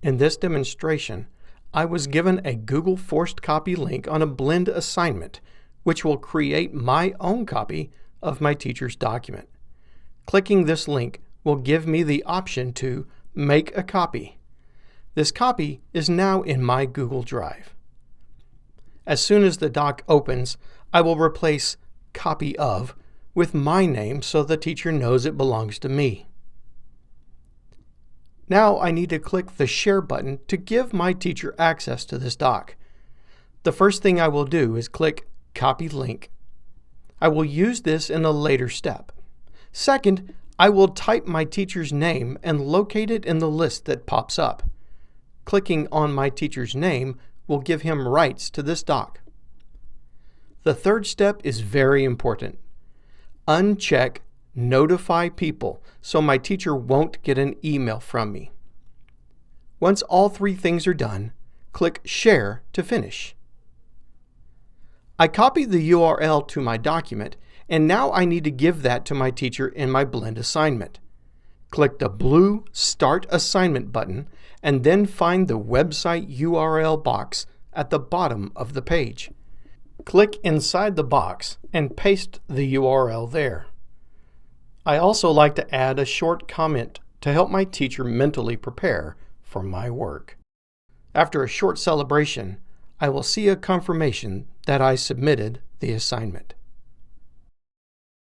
In this demonstration, I was given a Google Forced Copy link on a Blend assignment, which will create my own copy of my teacher's document. Clicking this link will give me the option to make a copy. This copy is now in my Google Drive. As soon as the doc opens, I will replace "copy of" with my name so the teacher knows it belongs to me. Now I need to click the Share button to give my teacher access to this doc. The first thing I will do is click Copy Link. I will use this in a later step. Second, I will type my teacher's name and locate it in the list that pops up. Clicking on my teacher's name will give him rights to this doc. The third step is very important. Uncheck Notify People so my teacher won't get an email from me. Once all three things are done, click Share to finish. I copied the URL to my document, and now I need to give that to my teacher in my Blend assignment. Click the blue Start Assignment button and then find the website URL box at the bottom of the page. Click inside the box and paste the URL there. I also like to add a short comment to help my teacher mentally prepare for my work. After a short celebration, I will see a confirmation that I submitted the assignment.